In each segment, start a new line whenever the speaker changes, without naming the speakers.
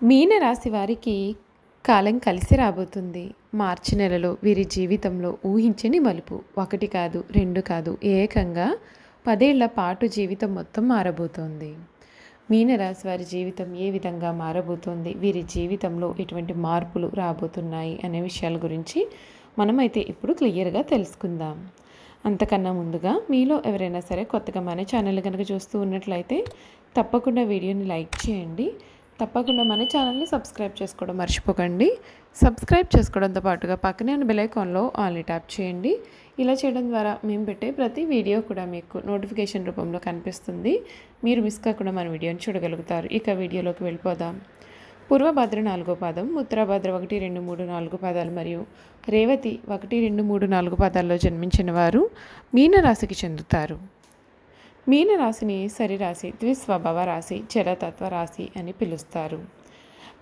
మీనరాశి వారికి కాలం కలిసి రాబోతుంది. మార్చి నెలలో వీరి జీవితంలో ఊహించని మలుపు. ఒకటి కాదు, రెండు కాదు, ఏకంగా 10 ఏళ్ల పాటు జీవితం మొత్తం మారబోతోంది. మీనరాశి వారి జీవితం ఏ విధంగా మారబోతోంది, వీరి జీవితంలో ఎటువంటి మార్పులు రాబోతున్నాయి అనే విషయాల గురించి మనమైతే ఇప్పుడు క్లియర్గా తెలుసుకుందాం. అంతకన్నా ముందుగా మీలో ఎవరైనా సరే కొత్తగా మన ఛానల్ కనుక చూస్తూ ఉన్నట్లయితే తప్పకుండా వీడియోని లైక్ చేయండి. తప్పకుండా మన ఛానల్ని సబ్స్క్రైబ్ చేసుకోవడం మర్చిపోకండి. సబ్స్క్రైబ్ చేసుకోవడంతో పాటుగా పక్కనే ఉన్న బెల్ ఐకాన్లో ఆల్ని ట్యాప్ చేయండి. ఇలా చేయడం ద్వారా మేము పెట్టే ప్రతి వీడియో కూడా మీకు నోటిఫికేషన్ రూపంలో కనిపిస్తుంది. మీరు మిస్ కాకుండా మన వీడియోని చూడగలుగుతారు. ఇక వీడియోలోకి వెళ్ళిపోదాం. పూర్వభద్ర 4వ పాదం, ఉత్తరభద్ర 1, 2, 3, 4 పాదాలు మరియు రేవతి 1, 2, 3, 4 పాదాల్లో జన్మించిన వారు మీనరాశికి చెందుతారు. మీనరాశిని సరిరాశి, ద్విస్వభావ రాశి, జలతత్వ రాశి అని పిలుస్తారు.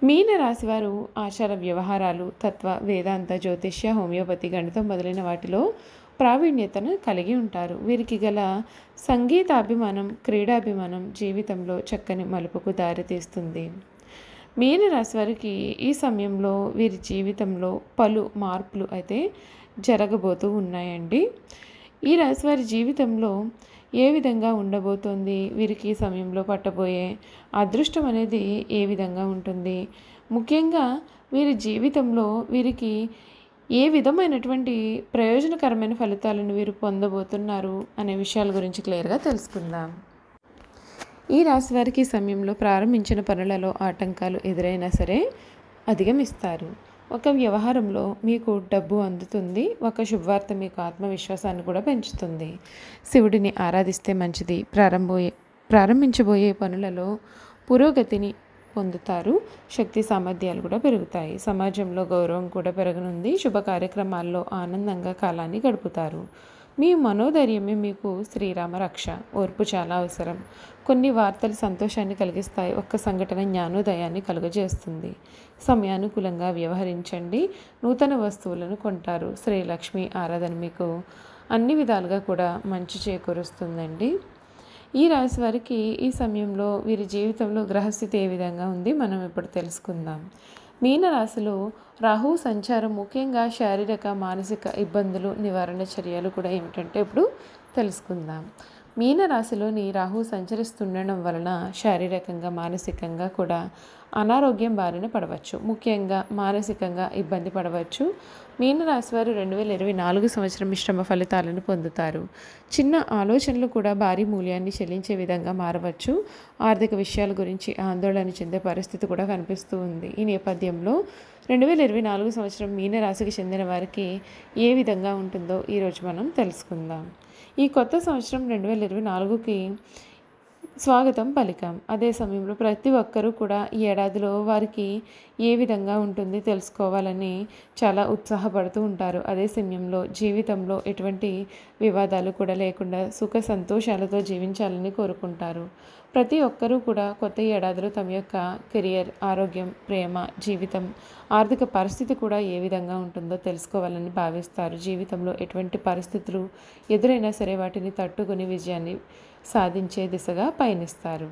మీనరాశి వారు ఆచార వ్యవహారాలు, తత్వ, వేదాంత, జ్యోతిష్య, హోమియోపతి, గణితం మొదలైన వాటిలో ప్రావీణ్యతను కలిగి ఉంటారు. వీరికి గల సంగీతాభిమానం, క్రీడాభిమానం జీవితంలో చక్కని మలుపుకు దారితీస్తుంది. మీనరాశి వారికి ఈ సమయంలో వీరి జీవితంలో పలు మార్పులు అయితే జరగబోతూ ఉన్నాయండి. ఈ రాశి వారి జీవితంలో ఏ విధంగా ఉండబోతోంది, వీరికి ఈ సమయంలో పట్టబోయే అదృష్టం అనేది ఏ విధంగా ఉంటుంది, ముఖ్యంగా వీరి జీవితంలో వీరికి ఏ విధమైనటువంటి ప్రయోజనకరమైన ఫలితాలను వీరు పొందబోతున్నారు అనే విషయాల గురించి క్లియర్గా తెలుసుకుందాం. ఈ రాశి వారికి ఈ సమయంలో ప్రారంభించిన పనులలో ఆటంకాలు ఎదురైనా సరే అధిగమిస్తారు. ఒక వ్యవహారంలో మీకు డబ్బు అందుతుంది. ఒక శుభవార్త మీకు ఆత్మవిశ్వాసాన్ని కూడా పెంచుతుంది. శివుడిని ఆరాధిస్తే మంచిది. ప్రారంభించబోయే పనులలో పురోగతిని పొందుతారు. శక్తి సామర్థ్యాలు కూడా పెరుగుతాయి. సమాజంలో గౌరవం కూడా పెరగనుంది. శుభ కార్యక్రమాల్లో ఆనందంగా కాలాన్ని గడుపుతారు. మీ మనోధైర్యమే మీకు శ్రీరామ రక్ష. ఓర్పు చాలా అవసరం. కొన్ని వార్తలు సంతోషాన్ని కలిగిస్తాయి. ఒక్క సంఘటన జ్ఞానోదయాన్ని కలుగజేస్తుంది. సమయానుకూలంగా వ్యవహరించండి. నూతన వస్తువులను కొంటారు. శ్రీలక్ష్మి ఆరాధన మీకు అన్ని విధాలుగా కూడా మంచి చేకూరుస్తుందండి. ఈ రాశి వారికి ఈ సమయంలో వీరి జీవితంలో గ్రహస్థితి ఏ విధంగా ఉంది మనం ఇప్పుడు తెలుసుకుందాం. మీనరాశిలో రాహు సంచారం ముఖ్యంగా శారీరక, మానసిక ఇబ్బందులు, నివారణ చర్యలు కూడా ఏమిటంటే ఇప్పుడు తెలుసుకుందాం. మీనరాశిలోని రాహు సంచరిస్తుండడం వలన శారీరకంగా, మానసికంగా కూడా అనారోగ్యం బారిన పడవచ్చు. ముఖ్యంగా మానసికంగా ఇబ్బంది పడవచ్చు. మీనరాశి వారు 2024 సంవత్సరం మిశ్రమ ఫలితాలను పొందుతారు. చిన్న ఆలోచనలు కూడా భారీ మూల్యాన్ని చెల్లించే విధంగా మారవచ్చు. ఆర్థిక విషయాల గురించి ఆందోళన చెందే పరిస్థితి కూడా కనిపిస్తూ ఉంది. ఈ నేపథ్యంలో 2024 సంవత్సరం మీనరాశికి చెందిన వారికి ఏ విధంగా ఉంటుందో ఈరోజు మనం తెలుసుకుందాం. ఈ కొత్త సంవత్సరం 2024కి స్వాగతం పలికాం. అదే సమయంలో ప్రతి ఒక్కరూ కూడా ఈ ఏడాదిలో వారికి ఏ విధంగా ఉంటుంది తెలుసుకోవాలని చాలా ఉత్సాహపడుతూ ఉంటారు. అదే సమయంలో జీవితంలో ఎటువంటి వివాదాలు కూడా లేకుండా సుఖ సంతోషాలతో జీవించాలని కోరుకుంటారు. ప్రతి ఒక్కరూ కూడా కొత్త ఏడాదిలో తమ యొక్క కెరియర్, ఆరోగ్యం, ప్రేమ, జీవితం, ఆర్థిక పరిస్థితి కూడా ఏ విధంగా ఉంటుందో తెలుసుకోవాలని భావిస్తారు. జీవితంలో ఎటువంటి పరిస్థితులు ఎదురైనా సరే వాటిని తట్టుకుని విజయాన్ని సాధించే దిశగా పయనిస్తారు.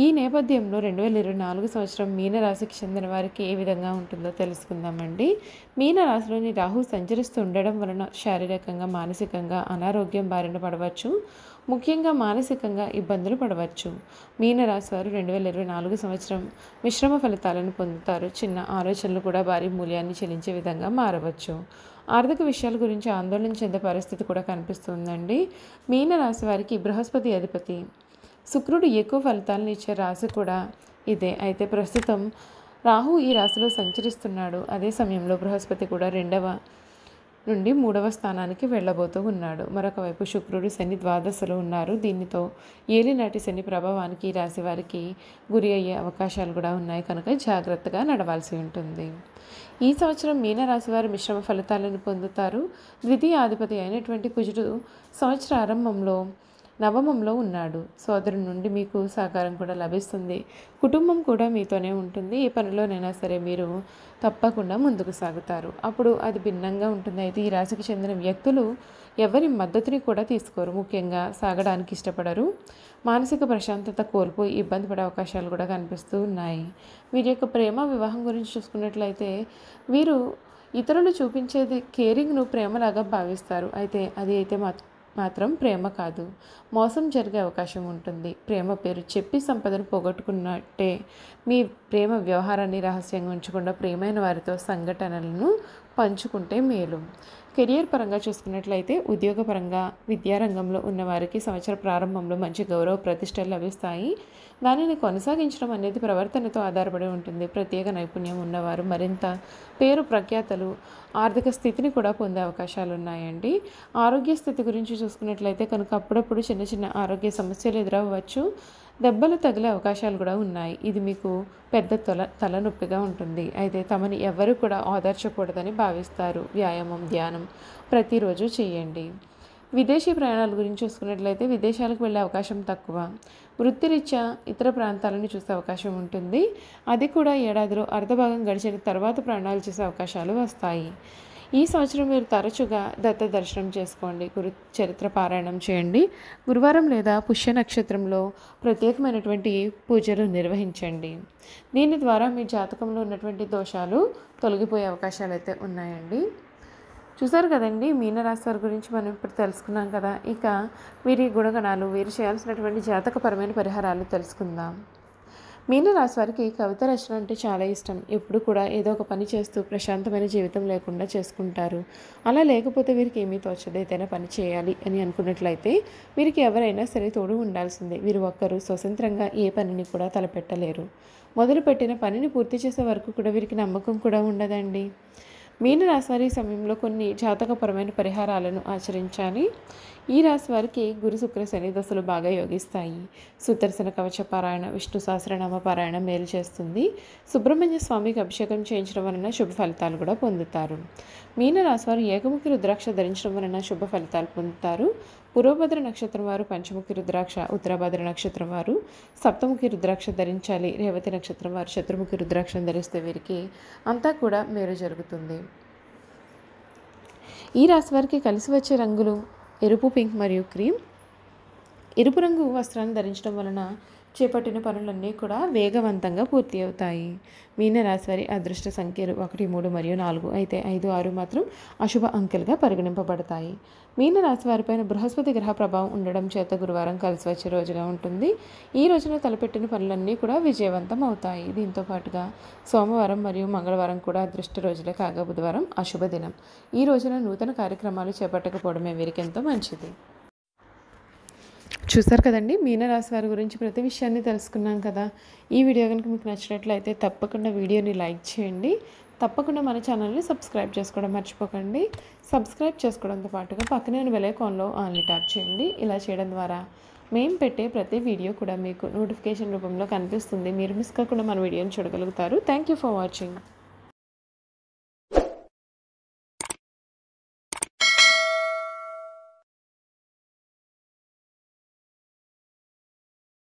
ఈ నేపథ్యంలో 2024 సంవత్సరం మీనరాశికి చెందిన వారికి ఏ విధంగా ఉంటుందో తెలుసుకుందామండి. మీనరాశిలోని రాహు సంచరిస్తూ ఉండడం వలన శారీరకంగా, మానసికంగా అనారోగ్యం బారిన పడవచ్చు. ముఖ్యంగా మానసికంగా ఇబ్బందులు పడవచ్చు. మీనరాశి వారు 2024 సంవత్సరం మిశ్రమ ఫలితాలను పొందుతారు. చిన్న ఆలోచనలు కూడా భారీ మూల్యాన్ని చెల్లించే విధంగా మారవచ్చు. ఆర్థిక విషయాల గురించి ఆందోళన చెందే పరిస్థితి కూడా కనిపిస్తుందండి. మీనరాశి వారికి బృహస్పతి అధిపతి. శుక్రుడు ఎక్కువ ఫలితాలను ఇచ్చే రాశి కూడా ఇదే. అయితే ప్రస్తుతం రాహు ఈ రాశిలో సంచరిస్తున్నాడు. అదే సమయంలో బృహస్పతి కూడా 2వ నుండి 3వ స్థానానికి వెళ్ళబోతూ ఉన్నాడు. మరొక వైపు శుక్రుడు, శని ద్వాదశలో ఉన్నారు. దీనితో ఏలినాటి శని ప్రభావానికి ఈ రాశి వారికి గురి అయ్యే అవకాశాలు కూడా ఉన్నాయి కనుక జాగ్రత్తగా నడవాల్సి ఉంటుంది. ఈ సంవత్సరం మీనరాశి వారు మిశ్రమ ఫలితాలను పొందుతారు. ద్వితీయాధిపతి అయినటువంటి కుజుడు సంవత్సర ఆరంభంలో నవమంలో ఉన్నాడు. సోదరుని నుండి మీకు సహకారం కూడా లభిస్తుంది. కుటుంబం కూడా మీతోనే ఉంటుంది. ఏ పనిలోనైనా సరే మీరు తప్పకుండా ముందుకు సాగుతారు. అప్పుడు అది భిన్నంగా ఉంటుంది. అయితే ఈ రాశికి చెందిన వ్యక్తులు ఎవరి మద్దతుని కూడా తీసుకోరు. ముఖ్యంగా సాగడానికి ఇష్టపడరు. మానసిక ప్రశాంతత కోల్పోయి ఇబ్బంది పడే అవకాశాలు కూడా కనిపిస్తూ ఉన్నాయి. వీరి యొక్క ప్రేమ వివాహం గురించి చూసుకున్నట్లయితే వీరు ఇతరులు చూపించేది కేరింగ్ను ప్రేమలాగా భావిస్తారు. అయితే అది అయితే మాత్రం ప్రేమ కాదు, మోసం జరిగే అవకాశం ఉంటుంది. ప్రేమ పేరు చెప్పి సంపదను పోగొట్టుకున్నట్టే. మీ ప్రేమ వ్యవహారాన్ని రహస్యంగా ఉంచకుండా ప్రియమైన వారితో సంఘటనలను పంచుకుంటే మేలు. కెరియర్ పరంగా చూసుకున్నట్లయితే ఉద్యోగపరంగా విద్యారంగంలో ఉన్నవారికి సంవత్సర ప్రారంభంలో మంచి గౌరవ ప్రతిష్టలు లభిస్తాయి. దానిని కొనసాగించడం అనేది ప్రవర్తనతో ఆధారపడి ఉంటుంది. ప్రత్యేక నైపుణ్యం ఉన్నవారు మరింత పేరు ప్రఖ్యాతలు, ఆర్థిక స్థితిని కూడా పొందే అవకాశాలు ఉన్నాయండి. ఆరోగ్య స్థితి గురించి చూసుకున్నట్లయితే కనుక అప్పుడప్పుడు చిన్న చిన్న ఆరోగ్య సమస్యలు ఎదురవ్వచ్చు. దెబ్బలు తగిలే అవకాశాలు కూడా ఉన్నాయి. ఇది మీకు పెద్ద తలనొప్పిగా ఉంటుంది. అయితే తమని ఎవరు కూడా ఓదార్చకూడదని భావిస్తారు. వ్యాయామం, ధ్యానం ప్రతిరోజు చేయండి. విదేశీ ప్రయాణాల గురించి చూసుకున్నట్లయితే విదేశాలకు వెళ్ళే అవకాశం తక్కువ. వృత్తిరీత్యా ఇతర ప్రాంతాలను చూసే అవకాశం ఉంటుంది. అది కూడా ఏడాదిలో అర్ధభాగం గడిచిన తర్వాత ప్రయాణాలు చేసే అవకాశాలు వస్తాయి. ఈ సంవత్సరం మీరు తరచుగా దత్త దర్శనం చేసుకోండి. గురు చరిత్ర పారాయణం చేయండి. గురువారం లేదా పుష్య నక్షత్రంలో ప్రత్యేకమైనటువంటి పూజలు నిర్వహించండి. దీని ద్వారా మీ జాతకంలో ఉన్నటువంటి దోషాలు తొలగిపోయే అవకాశాలు అయితే ఉన్నాయండి. చూసారు కదండి, మీనరాశి వారి గురించి మనం ఇప్పుడు తెలుసుకున్నాం కదా. ఇక వీరి గుణగణాలు, వీరు చేయాల్సినటువంటి జాతకపరమైన పరిహారాలు తెలుసుకుందాం. మీనరాశి వారికి కవిత రచన అంటే చాలా ఇష్టం. ఎప్పుడు కూడా ఏదో ఒక పని చేస్తూ ప్రశాంతమైన జీవితం లేకుండా చేసుకుంటారు. అలా లేకపోతే వీరికి ఏమీ తోచదు. ఏదైనా పని చేయాలి అని అనుకున్నట్లయితే వీరికి ఎవరైనా సరే తోడు ఉండాల్సిందే. వీరు ఒక్కరు స్వతంత్రంగా ఏ పనిని కూడా తలపెట్టలేరు. మొదలుపెట్టిన పనిని పూర్తి చేసే వరకు కూడా వీరికి నమ్మకం కూడా ఉండదండి. మీనరాశి వారి సమయంలో కొన్ని జాతకపరమైన పరిహారాలను ఆచరించాలి. ఈ రాశి వారికి గురు శుక్ర శని దశలు బాగా యోగిస్తాయి. సుదర్శన కవచ పారాయణ, విష్ణు సహస్రనామ పారాయణ మేలు చేస్తుంది. సుబ్రహ్మణ్య స్వామికి అభిషేకం చేయించడం వలన శుభ ఫలితాలు కూడా పొందుతారు. మీనరాశి వారు ఏకముఖి రుద్రాక్ష ధరించడం వలన శుభ ఫలితాలు పొందుతారు. పూర్వభద్ర నక్షత్రం వారు పంచముఖి రుద్రాక్ష, ఉత్తరభద్ర నక్షత్రం వారు సప్తముఖి రుద్రాక్ష ధరించాలి. రేవతి నక్షత్రం వారు చతుర్ముఖి రుద్రాక్షను ధరిస్తే వీరికి అంతా కూడా మేలు జరుగుతుంది. ఈ రాశి వారికి కలిసి వచ్చే రంగులు ఎరుపు, పింక్ మరియు క్రీమ్. ఎరుపు రంగు వస్త్రాన్ని ధరించడం వలన చేపట్టిన పనులన్నీ కూడా వేగవంతంగా పూర్తి అవుతాయి. మీనరాశి వారి అదృష్ట సంఖ్యలు 1, 3 మరియు 4. అయితే 5, 6 మాత్రం అశుభ అంకెలుగా పరిగణింపబడతాయి. మీనరాశి వారిపైన బృహస్పతి గ్రహ ప్రభావం ఉండడం చేత గురువారం కలిసి వచ్చే రోజుగా ఉంటుంది. ఈ రోజున తలపెట్టిన పనులన్నీ కూడా విజయవంతం అవుతాయి. దీంతో పాటుగా సోమవారం మరియు మంగళవారం కూడా అదృష్ట రోజులే కాగా బుధవారం అశుభ దినం. ఈ రోజున నూతన కార్యక్రమాలు చేపట్టకపోవడమే వీరికి ఎంతో మంచిది. చూసారు కదండి, మీనరాశి వారి గురించి ప్రతి విషయాన్ని తెలుసుకున్నాం కదా. ఈ వీడియో కనుక మీకు నచ్చినట్లయితే తప్పకుండా వీడియోని లైక్ చేయండి. తప్పకుండా మన ఛానల్ని సబ్స్క్రైబ్ చేసుకోవడం మర్చిపోకండి. సబ్స్క్రైబ్ చేసుకోవడంతో పాటుగా పక్కనే ఉన్న బెల్ ఐకాన్లో ఆల్ని ట్యాప్ చేయండి. ఇలా చేయడం ద్వారా మేము పెట్టే ప్రతి వీడియో కూడా మీకు నోటిఫికేషన్ రూపంలో కనిపిస్తుంది. మీరు మిస్ కాకుండా మన వీడియోని చూడగలుగుతారు. Thank you for watching.